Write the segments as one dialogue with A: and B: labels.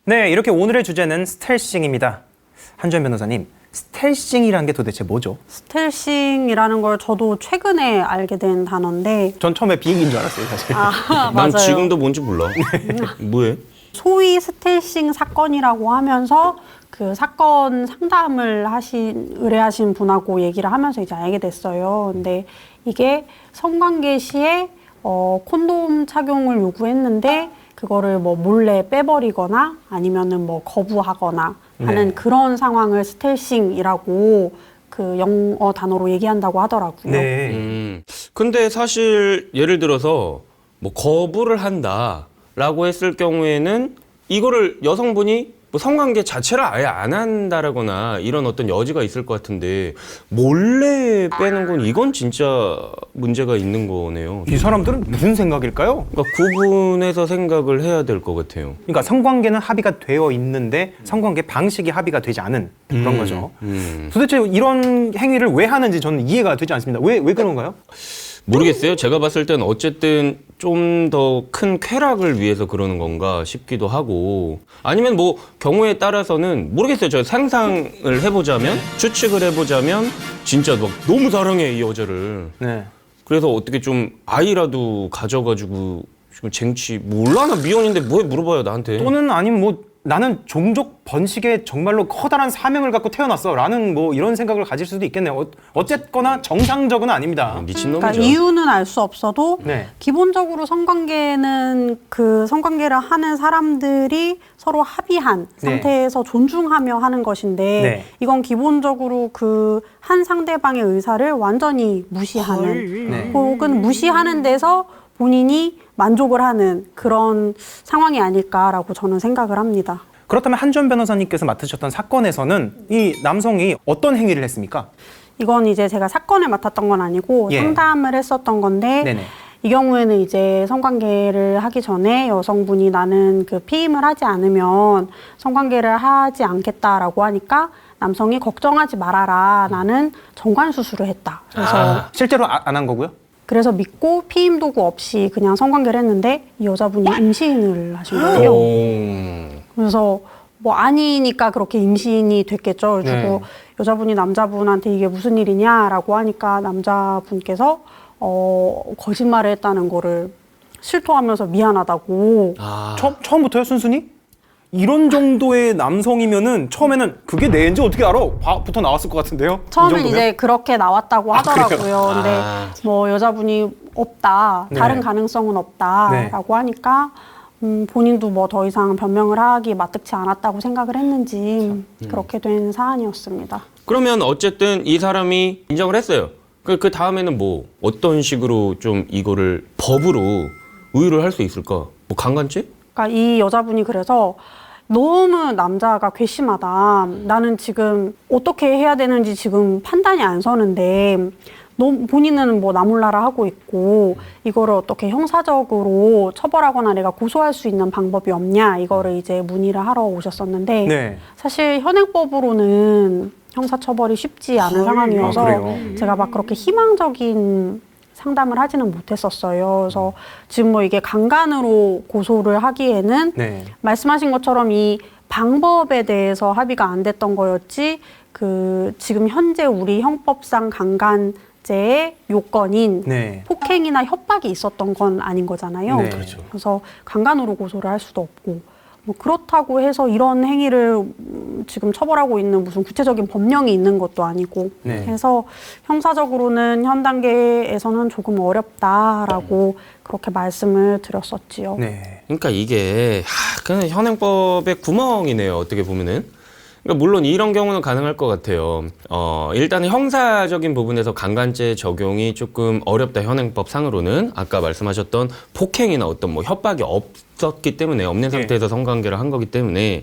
A: 네, 이렇게 오늘의 주제는 스텔싱입니다. 한주연 변호사님, 스텔싱이라는 게 도대체 뭐죠?
B: 스텔싱이라는 걸 저도 최근에 알게 된 단어인데
A: 전 처음에 비행기인 줄 알았어요, 사실.
B: 난
C: 난 지금도 뭔지 몰라. 뭐해?
B: 소위 스텔싱 사건이라고 하면서 그 사건 상담을 의뢰하신 분하고 얘기를 하면서 이제 알게 됐어요. 근데 이게 성관계 시에 콘돔 착용을 요구했는데 그거를 뭐 몰래 빼버리거나 아니면은 뭐 거부하거나 하는 그런 상황을 스텔싱이라고 그 영어 단어로 얘기한다고 하더라고요.
A: 네.
C: 근데 사실 예를 들어서 뭐 거부를 한다라고 했을 경우에는 이거를 여성분이 뭐 성관계 자체를 아예 안 한다라거나 이런 어떤 여지가 있을 것 같은데 몰래 빼는 건 이건 진짜 문제가 있는 거네요.
A: 이 사람들은 무슨 생각일까요?
C: 그러니까 구분해서 생각을 해야 될 것 같아요.
A: 그러니까 성관계는 합의가 되어 있는데 성관계 방식이 합의가 되지 않은 그런 거죠. 도대체 이런 행위를 왜 하는지 저는 이해가 되지 않습니다. 왜 그런가요?
C: 모르겠어요. 제가 봤을 때는 어쨌든 좀 더 큰 쾌락을 위해서 그러는 건가 싶기도 하고 아니면 뭐 경우에 따라서는 모르겠어요. 저 상상을 해보자면 추측을 해보자면 진짜 막 너무 사랑해 이 여자를.
A: 네.
C: 그래서 어떻게 좀 아이라도 가져가지고 지금 쟁취 몰라 나 미혼인데 뭐해 물어봐요 나한테.
A: 또는 아니면 뭐 나는 종족 번식에 정말로 커다란 사명을 갖고 태어났어 라는 뭐 이런 생각을 가질 수도 있겠네요. 어쨌거나 정상적은 아닙니다.
C: 미친놈이죠.
B: 그러니까 이유는 알 수 없어도
A: 네.
B: 기본적으로 성관계는 그 성관계를 하는 사람들이 서로 합의한 상태에서 존중하며 하는 것인데
A: 네.
B: 이건 기본적으로 그 한 상대방의 의사를 완전히 무시하는
A: 네.
B: 혹은 무시하는 데서 본인이 만족을 하는 그런 상황이 아닐까라고 저는 생각을 합니다.
A: 그렇다면 한주연 변호사님께서 맡으셨던 사건에서는 이 남성이 어떤 행위를 했습니까?
B: 이건 이제 제가 사건을 맡았던 건 아니고
A: 예.
B: 상담을 했었던 건데
A: 네네.
B: 이 경우에는 이제 성관계를 하기 전에 여성분이 나는 그 피임을 하지 않으면 성관계를 하지 않겠다라고 하니까 남성이 걱정하지 말아라. 나는 정관 수술을 했다. 그래서
A: 실제로 안 한 거고요?
B: 그래서 믿고 피임 도구 없이 그냥 성관계를 했는데 이 여자분이 임신을 하신 거예요. 그래서 뭐 아니니까 그렇게 임신이 됐겠죠. 그리고
A: 네.
B: 여자분이 남자분한테 이게 무슨 일이냐라고 하니까 남자분께서 거짓말을 했다는 거를 실토하면서 미안하다고.
A: 처음부터요, 순순히? 이런 정도의 남성이면은 처음에는 그게 내인지 어떻게 알아? 부터 나왔을 것 같은데요? 이
B: 처음엔
A: 정도면?
B: 이제 그렇게 나왔다고 하더라고요. 근데 뭐 여자분이 없다,
A: 네.
B: 다른 가능성은 없다라고 하니까 본인도 뭐 더 이상 변명을 하기 마뜩치 않았다고 생각을 했는지 그렇게 된 사안이었습니다.
C: 그러면 어쨌든 이 사람이 인정을 했어요. 그 다음에는 뭐 어떤 식으로 좀 이거를 법으로 의유를 할 수 있을까? 뭐 강간죄?
B: 그러니까 이 여자분이 그래서 너무 남자가 괘씸하다. 나는 지금 어떻게 해야 되는지 지금 판단이 안 서는데 본인은 뭐 나몰라라 하고 있고 이거를 어떻게 형사적으로 처벌하거나 내가 고소할 수 있는 방법이 없냐 이거를 이제 문의를 하러 오셨었는데
A: 네.
B: 사실 현행법으로는 형사처벌이 쉽지 않은 상황이어서
A: 그래요?
B: 제가 막 그렇게 희망적인 상담을 하지는 못했었어요. 그래서 지금 뭐 이게 강간으로 고소를 하기에는
A: 네.
B: 말씀하신 것처럼 이 방법에 대해서 합의가 안 됐던 거였지 그 지금 현재 우리 형법상 강간죄의 요건인
A: 네.
B: 폭행이나 협박이 있었던 건 아닌 거잖아요.
A: 네. 그렇죠.
B: 그래서 강간으로 고소를 할 수도 없고 뭐 그렇다고 해서 이런 행위를 지금 처벌하고 있는 무슨 구체적인 법령이 있는 것도 아니고
A: 네.
B: 해서 형사적으로는 현 단계에서는 조금 어렵다라고 그렇게 말씀을 드렸었지요.
A: 네.
C: 그러니까 이게 그냥 현행법의 구멍이네요. 어떻게 보면은. 그러니까 물론 이런 경우는 가능할 것 같아요. 일단은 형사적인 부분에서 강간죄 적용이 조금 어렵다. 현행법 상으로는 아까 말씀하셨던 폭행이나 어떤 뭐 협박이 없었기 때문에 없는 상태에서 성관계를 한 거기 때문에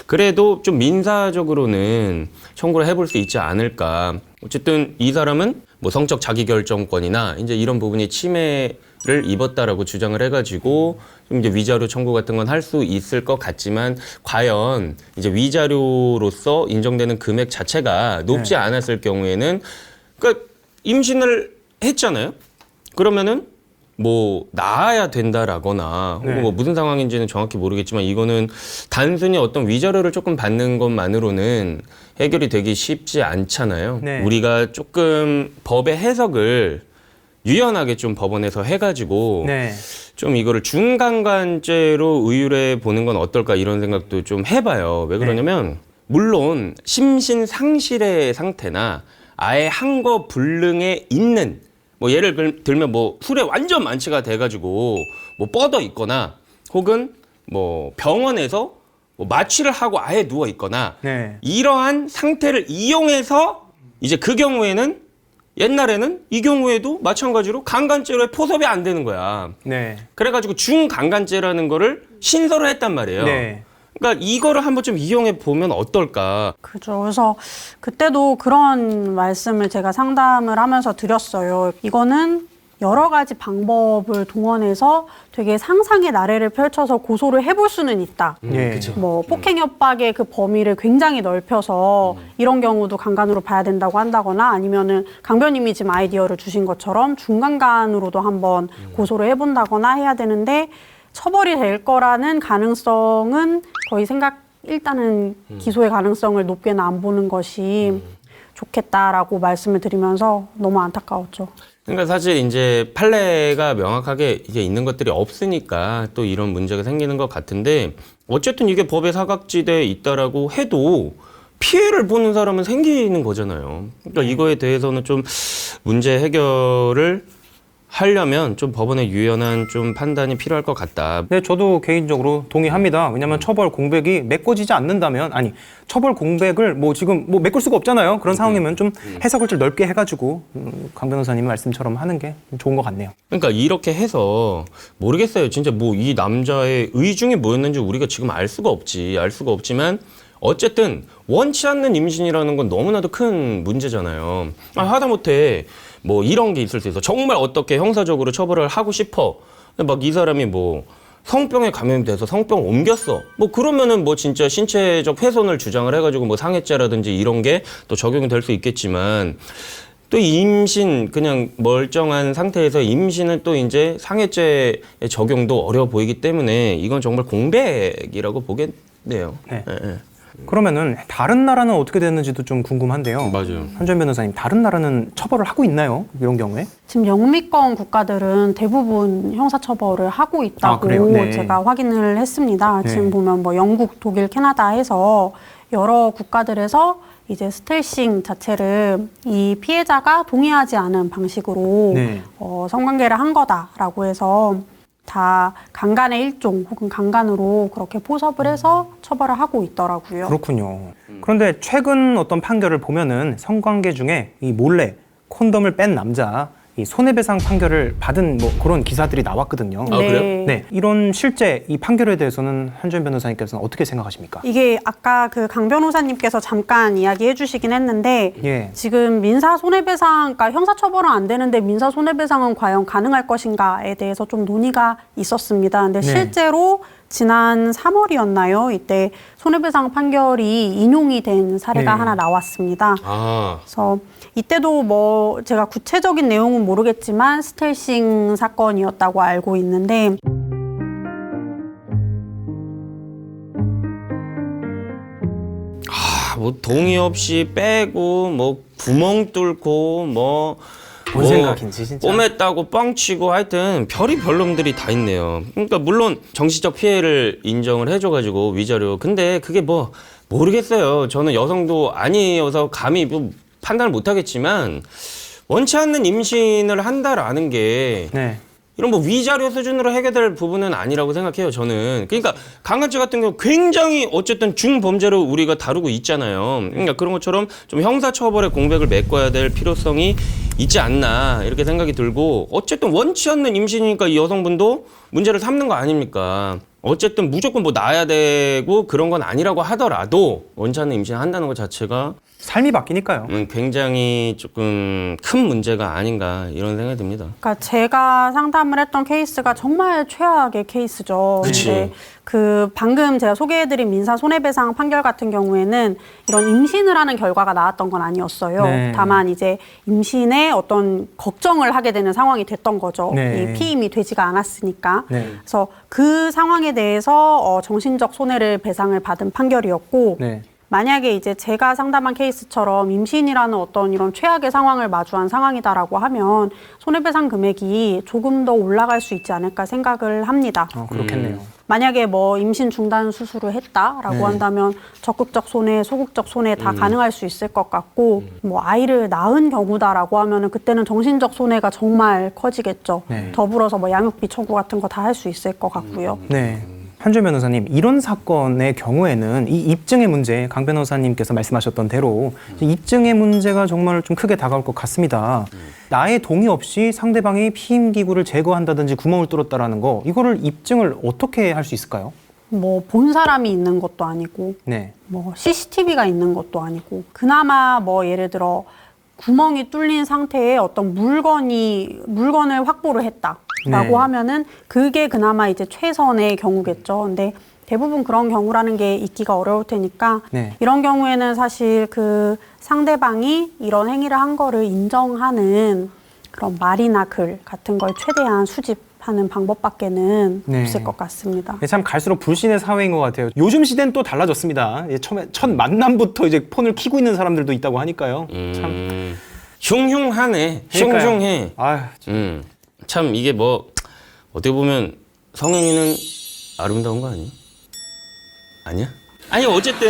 C: 그래도 좀 민사적으로는 청구를 해볼 수 있지 않을까. 어쨌든 이 사람은 뭐 성적 자기결정권이나 이제 이런 부분이 침해를 입었다라고 주장을 해가지고 좀 이제 위자료 청구 같은 건 할 수 있을 것 같지만 과연 이제 위자료로서 인정되는 금액 자체가 높지 않았을 경우에는 그러니까 임신을 했잖아요. 그러면은 뭐 나아야 된다라거나 혹은
A: 네.
C: 뭐 무슨 상황인지는 정확히 모르겠지만 이거는 단순히 어떤 위자료를 조금 받는 것만으로는 해결이 되기 쉽지 않잖아요.
A: 네.
C: 우리가 조금 법의 해석을 유연하게 좀 법원에서 해가지고
A: 네.
C: 좀 이거를 중간간죄로 의율해 보는 건 어떨까 이런 생각도 좀 해봐요. 왜 그러냐면 물론 심신상실의 상태나 아예 항거 불능에 있는 뭐 예를 들면 뭐 술에 완전 만취가 돼가지고 뭐 뻗어 있거나 혹은 뭐 병원에서 뭐 마취를 하고 아예 누워 있거나
A: 네.
C: 이러한 상태를 이용해서 이제 그 경우에는 옛날에는 이 경우에도 마찬가지로 강간죄로 포섭이 안 되는 거야.
A: 네.
C: 그래가지고 중강간죄라는 거를 신설을 했단 말이에요.
A: 네.
C: 그러니까 이거를 한번 좀 이용해 보면 어떨까.
B: 그죠. 그래서 그때도 그런 말씀을 제가 상담을 하면서 드렸어요. 이거는 여러 가지 방법을 동원해서 되게 상상의 나래를 펼쳐서 고소를 해볼 수는 있다.
A: 예.
B: 뭐 폭행 협박의 그 범위를 굉장히 넓혀서 이런 경우도 강간으로 봐야 된다고 한다거나 아니면은 강변님이 지금 아이디어를 주신 것처럼 중강간으로도 한번 고소를 해본다거나 해야 되는데 처벌이 될 거라는 가능성은 거의 일단은 기소의 가능성을 높게는 안 보는 것이 좋겠다라고 말씀을 드리면서 너무 안타까웠죠.
C: 그러니까 사실 이제 판례가 명확하게 이게 있는 것들이 없으니까 또 이런 문제가 생기는 것 같은데 어쨌든 이게 법의 사각지대에 있다라고 해도 피해를 보는 사람은 생기는 거잖아요. 그러니까 이거에 대해서는 좀 문제 해결을 하려면 좀 법원의 유연한 좀 판단이 필요할 것 같다.
A: 네, 저도 개인적으로 동의합니다. 왜냐하면 처벌 공백이 메꿔지지 않는다면, 아니, 처벌 공백을 뭐 지금 뭐 메꿀 수가 없잖아요. 그런 상황이면 좀 해석을 좀 넓게 해가지고 강 변호사님 말씀처럼 하는 게 좋은 것 같네요.
C: 그러니까 이렇게 해서 모르겠어요. 진짜 뭐 이 남자의 의중이 뭐였는지 우리가 지금 알 수가 없지만 어쨌든 원치 않는 임신이라는 건 너무나도 큰 문제잖아요. 하다못해 뭐 이런 게 있을 수 있어. 정말 어떻게 형사적으로 처벌을 하고 싶어. 근데 막 이 사람이 뭐 성병에 감염돼서 성병 옮겼어. 뭐 그러면은 뭐 진짜 신체적 훼손을 주장을 해가지고 뭐 상해죄라든지 이런 게 또 적용이 될 수 있겠지만 또 임신 그냥 멀쩡한 상태에서 임신은 또 이제 상해죄의 적용도 어려워 보이기 때문에 이건 정말 공백이라고 보겠네요.
A: 네.
C: 예, 예.
A: 그러면은 다른 나라는 어떻게 되는지도 좀 궁금한데요.
C: 맞아요.
A: 한전 변호사님, 다른 나라는 처벌을 하고 있나요? 이런 경우에?
B: 지금 영미권 국가들은 대부분 형사처벌을 하고
A: 아,
B: 있다고
A: 그래요? 네.
B: 제가 확인을 했습니다.
A: 네.
B: 지금 보면 뭐 영국, 독일, 캐나다 해서 여러 국가들에서 이제 스텔싱 자체를 이 피해자가 동의하지 않은 방식으로
A: 네.
B: 성관계를 한 거다라고 해서 다 강간의 일종 혹은 강간으로 그렇게 포섭을 해서 처벌을 하고 있더라고요.
A: 그렇군요. 그런데 최근 어떤 판결을 보면은 성관계 중에 이 몰래 콘돔을 뺀 남자 이 손해배상 판결을 받은 뭐 그런 기사들이 나왔거든요.
C: 아, 그래요?
A: 네, 이런 실제 이 판결에 대해서는 한주연 변호사님께서는 어떻게 생각하십니까?
B: 이게 아까 그 강 변호사님께서 잠깐 이야기해 주시긴 했는데
A: 예.
B: 지금 민사 손해배상, 그러니까 형사처벌은 안 되는데 민사 손해배상은 과연 가능할 것인가에 대해서 좀 논의가 있었습니다. 근데
A: 네.
B: 실제로 지난 3월이었나요? 이때 손해배상 판결이 인용이 된 사례가
A: 네.
B: 하나 나왔습니다.
C: 아,
B: 그래서 이때도 뭐 제가 구체적인 내용은 모르겠지만 스텔싱 사건이었다고 알고 있는데
C: 뭐 동의 없이 빼고 뭐 구멍 뚫고 뭐
A: 뭔 생각인지 진짜.
C: 꿰맸다고 뻥치고 하여튼 별이 별놈들이 다 있네요. 그러니까 물론 정신적 피해를 인정을 해줘가지고 위자료. 근데 그게 뭐 모르겠어요. 저는 여성도 아니어서 감히 뭐 판단을 못하겠지만 원치 않는 임신을 한다라는 게
A: 네.
C: 이런 뭐 위자료 수준으로 해결될 부분은 아니라고 생각해요, 저는. 그러니까 강간죄 같은 경우 굉장히 어쨌든 중범죄로 우리가 다루고 있잖아요. 그러니까 그런 것처럼 좀 형사처벌의 공백을 메꿔야 될 필요성이 있지 않나 이렇게 생각이 들고 어쨌든 원치 않는 임신이니까 이 여성분도 문제를 삼는 거 아닙니까? 어쨌든 무조건 뭐 낳아야 되고 그런 건 아니라고 하더라도 원치 않는 임신을 한다는 것 자체가
A: 삶이 바뀌니까요.
C: 굉장히 조금 큰 문제가 아닌가 이런 생각이 듭니다.
B: 그러니까 제가 상담을 했던 케이스가 정말 최악의 케이스죠.
C: 그치.
B: 근데 그 방금 제가 소개해드린 민사 손해배상 판결 같은 경우에는 이런 임신을 하는 결과가 나왔던 건 아니었어요.
A: 네.
B: 다만 이제 임신에 어떤 걱정을 하게 되는 상황이 됐던 거죠.
A: 네.
B: 이 피임이 되지가 않았으니까.
A: 네.
B: 그래서 그 상황에 대해서 정신적 손해를 배상을 받은 판결이었고
A: 네.
B: 만약에 이제 제가 상담한 케이스처럼 임신이라는 어떤 이런 최악의 상황을 마주한 상황이다라고 하면 손해배상 금액이 조금 더 올라갈 수 있지 않을까 생각을 합니다.
A: 그렇겠네요.
B: 만약에 뭐 임신 중단 수술을 했다라고
A: 네.
B: 한다면 적극적 손해, 소극적 손해 다 가능할 수 있을 것 같고 뭐 아이를 낳은 경우다라고 하면은 그때는 정신적 손해가 정말 커지겠죠.
A: 네.
B: 더불어서 뭐 양육비 청구 같은 거 다 할 수 있을 것 같고요.
A: 네. 한주연 변호사님, 이런 사건의 경우에는 이 입증의 문제, 강 변호사님께서 말씀하셨던 대로 입증의 문제가 정말 좀 크게 다가올 것 같습니다. 나의 동의 없이 상대방이 피임 기구를 제거한다든지 구멍을 뚫었다라는 거, 이거를 입증을 어떻게 할 수 있을까요?
B: 뭐 본 사람이 있는 것도 아니고
A: 네.
B: 뭐 CCTV가 있는 것도 아니고 그나마 뭐 예를 들어 구멍이 뚫린 상태에 어떤 물건을 확보를 했다라고
A: 네.
B: 하면은 그게 그나마 이제 최선의 경우겠죠. 근데 대부분 그런 경우라는 게 있기가 어려울 테니까
A: 네.
B: 이런 경우에는 사실 그 상대방이 이런 행위를 한 거를 인정하는 그런 말이나 글 같은 걸 최대한 수집하는 방법밖에는
A: 네.
B: 없을 것 같습니다.
A: 참 갈수록 불신의 사회인 것 같아요. 요즘 시대는 또 달라졌습니다. 처음에 첫 만남부터 이제 폰을 켜고 있는 사람들도 있다고 하니까요. 참.
C: 흉흉하네.
A: 그러니까요.
C: 흉흉해.
A: 아휴,
C: 참 이게 뭐 어떻게 보면 성행위는 아름다운 거 아니야? 아니야? 아니 어쨌든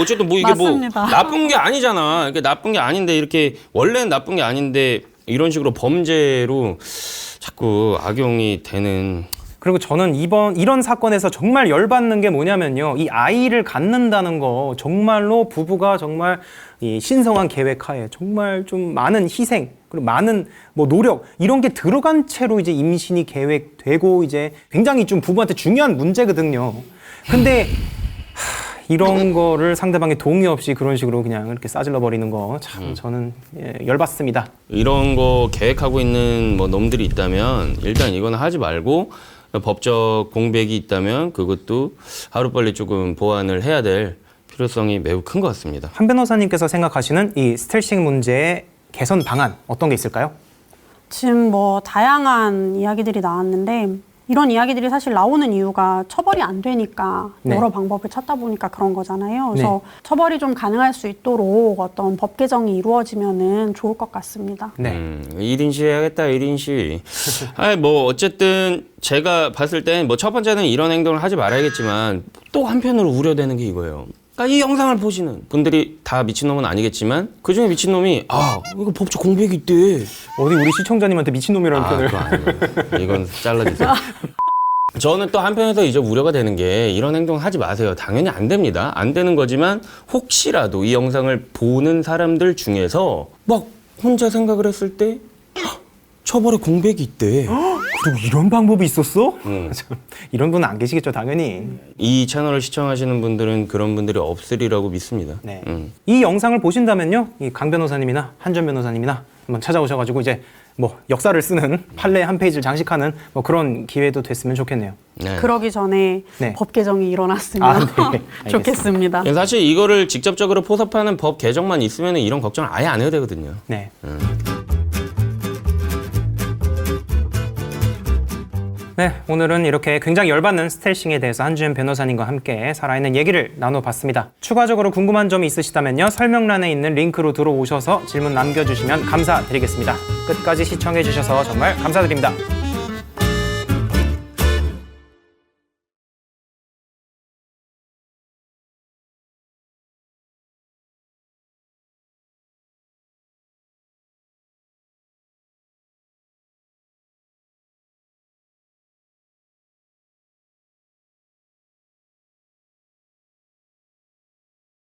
C: 어쨌든 뭐 이게
B: 맞습니다.
C: 뭐 나쁜 게 아니잖아. 이게 나쁜 게 아닌데 이렇게 원래는 나쁜 게 아닌데 이런 식으로 범죄로 자꾸 악용이 되는.
A: 그리고 저는 이런 사건에서 정말 열받는 게 뭐냐면요. 이 아이를 갖는다는 거 정말로 부부가 정말 이 신성한 계획하에 정말 좀 많은 희생 그리고 많은 뭐 노력 이런 게 들어간 채로 이제 임신이 계획되고 이제 굉장히 좀 부부한테 중요한 문제거든요. 근데 이런 거를 상대방의 동의 없이 그런 식으로 그냥 이렇게 싸질러 버리는 거 참 저는 열받습니다.
C: 이런 거 계획하고 있는 뭐 놈들이 있다면 일단 이거는 하지 말고 법적 공백이 있다면 그것도 하루빨리 조금 보완을 해야 될 필요성이 매우 큰 것 같습니다.
A: 한 변호사님께서 생각하시는 이 스텔싱 문제의 개선 방안 어떤 게 있을까요?
B: 지금 뭐 다양한 이야기들이 나왔는데 이런 이야기들이 사실 나오는 이유가 처벌이 안 되니까
A: 네.
B: 여러 방법을 찾다 보니까 그런 거잖아요. 그래서 처벌이 좀 가능할 수 있도록 어떤 법 개정이 이루어지면은 좋을 것 같습니다.
A: 네.
C: 1인 시 해야겠다, 1인 시. 아니, 뭐, 어쨌든, 제가 봤을 땐, 뭐, 첫 번째는 이런 행동을 하지 말아야겠지만, 또 한편으로 우려되는 게 이거예요. 그러니까 이 영상을 보시는 분들이 다 미친놈은 아니겠지만, 그 중에 미친놈이, 이거 법적 공백이 있대.
A: 어디 우리 시청자님한테 미친놈이라는 표현을.
C: 그거 아니에요. 이건 잘라주세요. 저는 또 한편에서 이제 우려가 되는 게 이런 행동 하지 마세요. 당연히 안 됩니다. 안 되는 거지만 혹시라도 이 영상을 보는 사람들 중에서 막 혼자 생각을 했을 때 처벌에 공백이 있대.
A: 그리고 이런 방법이 있었어?
C: 응.
A: 참, 이런 분은 안 계시겠죠, 당연히.
C: 이 채널을 시청하시는 분들은 그런 분들이 없으리라고 믿습니다.
A: 네. 이 영상을 보신다면요, 이 강 변호사님이나 한전 변호사님이나 한번 찾아오셔가지고 이제 뭐 역사를 쓰는 판례 한 페이지를 장식하는 뭐 그런 기회도 됐으면 좋겠네요.
C: 네.
B: 그러기 전에
A: 네.
B: 법 개정이 일어났으면
A: 네. 알겠습니다.
B: 좋겠습니다.
C: 사실 이거를 직접적으로 포섭하는 법 개정만 있으면 이런 걱정을 아예 안 해도 되거든요.
A: 네. 네, 오늘은 이렇게 굉장히 열받는 스텔싱에 대해서 한주연 변호사님과 함께 살아있는 얘기를 나눠봤습니다. 추가적으로 궁금한 점이 있으시다면요, 설명란에 있는 링크로 들어오셔서 질문 남겨주시면 감사드리겠습니다. 끝까지 시청해주셔서 정말 감사드립니다.